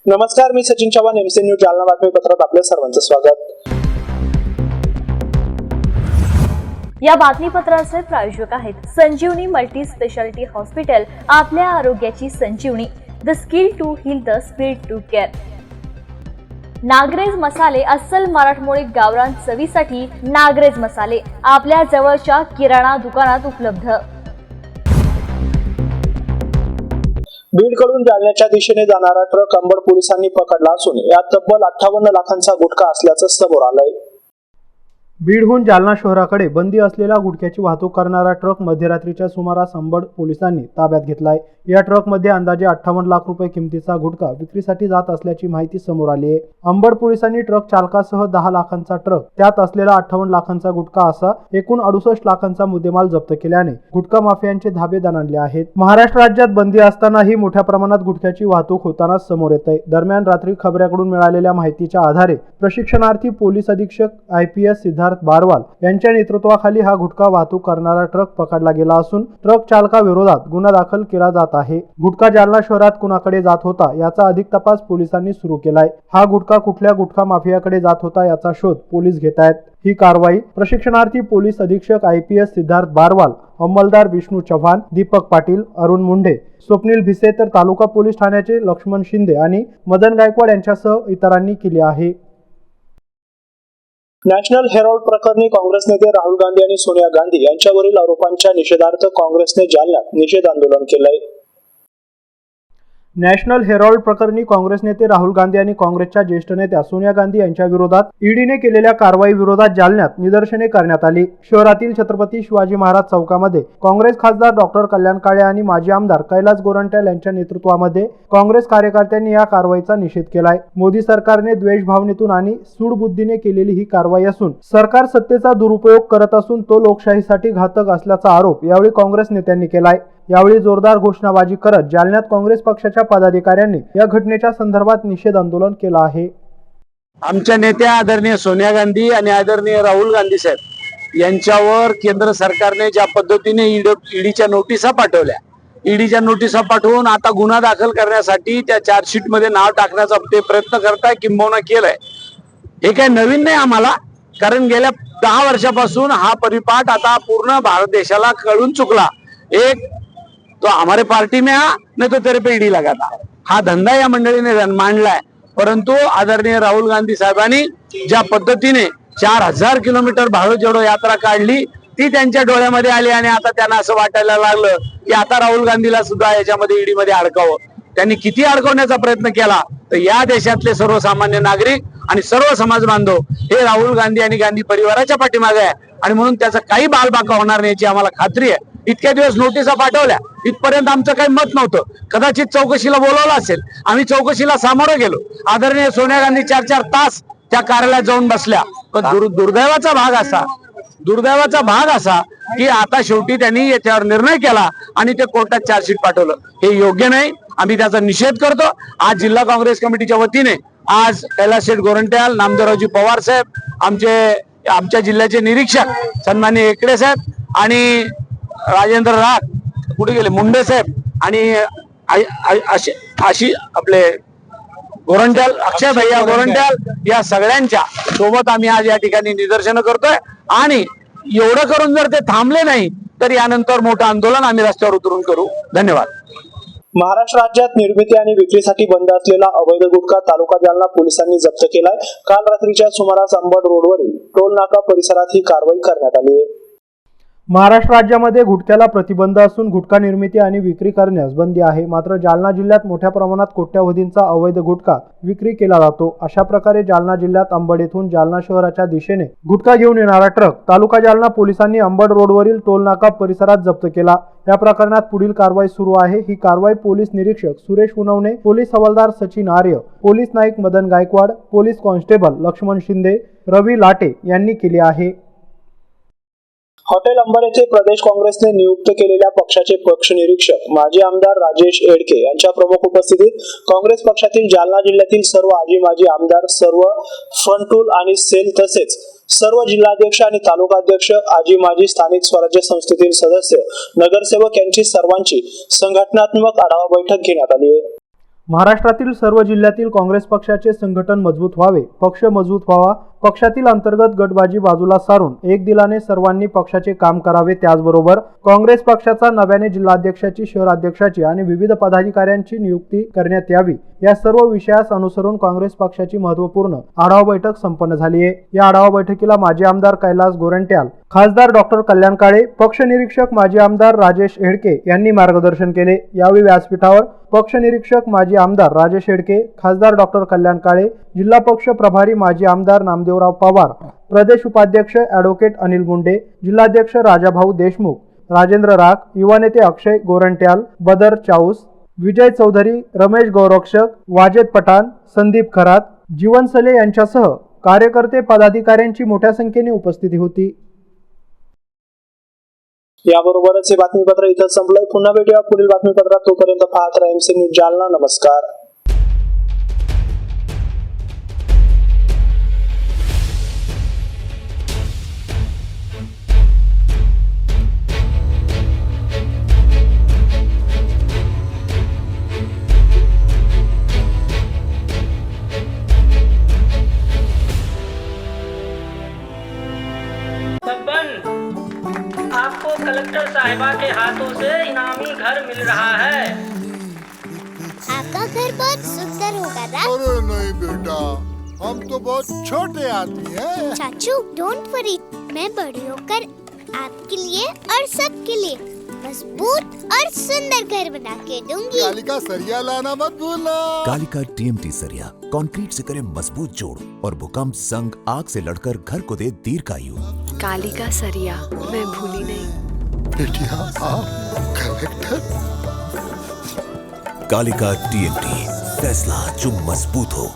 नमस्कार, मी Sachin Chavan, MC news Jalna बातमीपत्रात आपल्या सर्वांचं स्वागत. या बातमीपत्राचे प्रायोजक आहेत संजीवनी मल्टी स्पेशालिटी हॉस्पिटल. आपल्या आरोग्याची संजीवनी. The skill to heal, the speed to care. नागरेज मसाले, अस्सल मराठमोळी गावरान चवीसाठी नागरेज मसाले आपल्या जवळच्या किराणा दुकानात उपलब्ध. बीडकडून जालन्याच्या दिशेने जाणारा ट्रक अंबड पोलिसांनी पकडला असून यात तब्बल 58 लाखांचा गुटखा असल्याचं समोर आलंय. बीडहून जालना शहराकडे बंदी असलेला गुटख्याची वाहतूक करणारा ट्रक मध्यरात्रीच्या सुमारास अंबड पोलिसांनी ताब्यात घेतलाय. या ट्रकमध्ये अंदाजे 58 लाख रुपये किमतीचा गुटखा विक्रीसाठी जात असल्याची माहिती समोर आली आहे. अंबड पोलिसांनी ट्रक चालकासह 10 लाखांचा ट्रक, त्यात असलेला 58 लाखांचा गुटखा असा एकूण 68 लाखांचा मुद्देमाल जप्त केल्याने गुटखा माफियांचे धाबे दणाणले आहेत. महाराष्ट्र राज्यात बंदी असतानाही मोठ्या प्रमाणात गुटख्याची वाहतूक होताना समोर येत आहे. दरम्यान रात्री खबऱ्याकडून मिळालेल्या माहितीच्या आधारे प्रशिक्षणार्थी पोलीस अधीक्षक IPS सिद्धार्थ बारवाल यांच्या नेतृत्वाखाली हा गुटखा वाहतूक करणारा ट्रक पकडला गेला असून ट्रक चालकाविरोधात गुन्हा दाखल केला जात आहे. गुटखा जालना शहरात कुणाकडे जात होता याचा अधिक तपास पोलिसांनी सुरू केलाय. हा गुटखा कुठल्या गुटखा माफियाकडे जात होता याचा शोध पोलीस घेत आहेत. ही कारवाई प्रशिक्षणार्थी पोलीस अधीक्षक IPS सिद्धार्थ बारवाल, अंमलदार विष्णू चव्हाण, दीपक पाटील, अरुण मुंढे, स्वप्नील भिसे तर तालुका पोलीस ठाण्याचे लक्ष्मण शिंदे आणि मदन गायकवाड यांच्यासह इतरांनी केली आहे. नॅशनल हेराल्ड प्रकरणी काँग्रेस नेते राहुल गांधी आणि सोनिया गांधी यांच्यावरील आरोपांच्या निषेधार्थ काँग्रेसने जालन्यात निषेध आंदोलन केलंय. नॅशनल हेराल्ड प्रकरणी काँग्रेस नेते राहुल गांधी आणि काँग्रेसच्या ज्येष्ठ नेत्या सोनिया गांधी यांच्या विरोधात ईडीने केलेल्या कारवाई विरोधात जालन्यात निदर्शने करण्यात आली. शहरातील छत्रपती शिवाजी महाराज चौकामध्ये काँग्रेस खासदार डॉक्टर कल्याण काळे आणि माजी आमदार कैलास गोरंट्याल यांच्या नेतृत्वामध्ये काँग्रेस कार्यकर्त्यांनी या कारवाईचा निषेध केलाय. मोदी सरकारने द्वेषभावनेतून आणि सूडबुद्धीने केलेली ही कारवाई असून सरकार सत्तेचा दुरुपयोग करत असून तो लोकशाहीसाठी घातक असल्याचा आरोप यावेळी काँग्रेस नेत्यांनी केलाय. यावेळी जोरदार घोषणाबाजी करत जालन्यात काँग्रेस पक्षाच्या पदाधिकाऱ्यांनी या घटनेच्या संदर्भात निषेध आंदोलन केलं आहे. आमच्या नेत्या आदरणीय सोनिया गांधी आणि आदरणीय राहुल गांधी साहेब यांच्यावर केंद्र सरकारने ज्या पद्धतीने ईडीच्या नोटिसा पाठवल्या, ईडीच्या नोटिसा पाठवून आता गुन्हा दाखल करण्यासाठी त्या चार्जशीट मध्ये नाव टाकण्याचा ते प्रयत्न करताय, किंबहुना केलाय. हे काही नवीन नाही आम्हाला, कारण गेल्या 10 वर्षापासून हा परिपाठ आता पूर्ण भारत देशाला कळून चुकला. एक तो हमारे पार्टी में आ, नहीं तो तेरे पे ईडी लगाता. हा धंदा या मंडळीने मांडलाय. परंतु आदरणीय राहुल गांधी साहेबांनी ज्या पद्धतीने 4000 किलोमीटर भारत जोडो यात्रा काढली ती त्यांच्या डोळ्यामध्ये आली आणि आता त्यांना असं वाटायला लागलं की आता राहुल गांधीला सुद्धा याच्यामध्ये ईडी मध्ये अडकावं. त्यांनी किती अडकवण्याचा प्रयत्न केला तर या देशातले सर्वसामान्य नागरिक आणि सर्व समाज बांधव हे राहुल गांधी आणि गांधी परिवाराच्या पाठीमागे आहे आणि म्हणून त्याचा काही बालबाका होणार नाही याची आम्हाला खात्री आहे. इतक्या दिवस नोटिसा पाठवल्या, इथपर्यंत आमचं काही मत नव्हतं. कदाचित चौकशीला बोलवलं असेल, आम्ही चौकशीला सामोरं गेलो. आदरणीय सोनिया गांधी 4-4 तास त्या कार्यालयात जाऊन बसल्या. पण दुर्दैवाचा भाग असा की आता शेवटी त्यांनी याच्यावर निर्णय केला आणि ते कोर्टात चार्जशीट पाठवलं. हे योग्य नाही, आम्ही त्याचा निषेध करतो. आज जिल्हा काँग्रेस कमिटीच्या वतीने आज कैलास शेठ गोरंट्याल, नामदेवरावजी पवार साहेब, आमच्या जिल्ह्याचे निरीक्षक सन्माननीय एकड़े साहेब आणि राजेंद्र राग कुठे गेले, मुंडे साहेब आणि अशी आपले गोरंट्याल, अक्षय भैया गोरंट्याल या सगळ्यांच्या सोबत आम्ही आज या ठिकाणी निदर्शनं करतोय. आणि एवढं करून जर ते थांबले नाही तर यानंतर मोठं आंदोलन आम्ही रस्त्यावर उतरून करू. धन्यवाद. महाराष्ट्र राज्यात निर्मिती आणि विक्रीसाठी बंद असलेला अवैध गुटखा तालुका जालना पोलिसांनी जप्त केलाय. काल रात्रीच्या सुमारास अंबड रोडवरील टोल नाका परिसरात ही कारवाई करण्यात आली आहे. महाराष्ट्र राज्यामध्ये गुटख्याला प्रतिबंध असून गुटखा निर्मिती आणि विक्री करण्यास बंदी आहे. मात्र जालना जिल्ह्यात मोठ्या प्रमाणात कोट्यावधींचा अवैध गुटखा विक्री केला जातो. अशा प्रकारे जालना जिल्ह्यात अंबड येथून जालना शहराच्या दिशेने गुटखा घेऊन येणारा ट्रक तालुका जालना पोलिसांनी अंबड रोडवरील टोल नाका परिसरात जप्त केला. या प्रकरणात पुढील कारवाई सुरू आहे. ही कारवाई पोलीस निरीक्षक सुरेश उनवणे, पोलीस हवालदार सचिन आर्य, पोलीस नाईक मदन गायकवाड, पोलीस कॉन्स्टेबल लक्ष्मण शिंदे, रवी लाटे यांनी केली आहे. हॉटेल अंबड येथे प्रदेश काँग्रेसने नियुक्त केलेल्या पक्षाचे पक्ष निरीक्षक माजी आमदार राजेश एडके यांच्या प्रमुख उपस्थितीत काँग्रेस पक्षातील जालना जिल्ह्यातील सर्व माजी आमदार, सर्व फ्रंटूल आणि सेल तसेच सर्व जिल्हाध्यक्ष आणि तालुकाध्यक्ष, माजी स्थानिक स्वराज्य संस्थेतील सदस्य, नगरसेवक यांची सर्वांची संघटनात्मक आढावा बैठक घेण्यात आली आहे. महाराष्ट्रातील सर्व जिल्ह्यातील काँग्रेस पक्षाचे संघटन मजबूत व्हावे, पक्ष मजबूत व्हावा, पक्षातील अंतर्गत गटबाजी बाजूला सारून एक दिलाने सर्वांनी पक्षाचे काम करावे. त्याचबरोबर काँग्रेस पक्षाचा नव्याने जिल्हाध्यक्षाची, शहराध्यक्षाची आणि विविध पदाधिकाऱ्यांची नियुक्ती करण्यात यावी. या सर्व विषयास अनुसरून काँग्रेस पक्षाची महत्त्वपूर्ण आढावा बैठक संपन्न झाली आहे. या आढावा बैठकीला माजी आमदार कैलास गोरंट्याल, खासदार डॉक्टर कल्याण काळे, पक्ष निरीक्षक माजी आमदार राजेश एडके यांनी मार्गदर्शन केले. यावेळी व्यासपीठावर पक्ष निरीक्षक माजी आमदार राजेश एडके, खासदार डॉक्टर कल्याण काळे, जिल्हा पक्ष प्रभारी माजी आमदार नामदेवराव पवार, प्रदेश उपाध्यक्ष ॲडव्होकेट अनिल गुंडे, जिल्हाध्यक्ष राजाभाऊ देशमुख, राजेंद्र राख, युवा नेते अक्षय गोरंट्याल, बदर चाऊस, विजय चौधरी, रमेश गौरक्षक, वाजेद पठाण, संदीप खरात, जीवन सले यांच्यासह कार्यकर्ते पदाधिकाऱ्यांची मोठ्या संख्येने उपस्थिती होती. याबरोबरच हे बातमीपत्र इथं संपलंय. पुन्हा भेटूया पुढील बातमीपत्रात. तोपर्यंत पाहत राहा MC न्यूज जालना. नमस्कार. आपको कलेक्टर साहिबा के हाथों से इनामी घर मिल रहा है। आपका घर बहुत सुंदर होगा ना? अरे नहीं बेटा, हम तो बहुत छोटे आदमी हैं। चाचू डोंट वरी, मैं बड़ी होकर आपके लिए और सबके लिए मजबूत और सुंदर घर बना के दूंगी। कालिका सरिया लाना मत भूलना। कालिका TMT सरिया कंक्रीट से करे मजबूत जोड़ और भूकंप, संग, आग से लड़कर घर को दे दीर्घायु। कालिका सरिया मैं भूली नहीं। बेटिया आप कलेक्टर। कालिका TMT, फैसला जो मजबूत हो।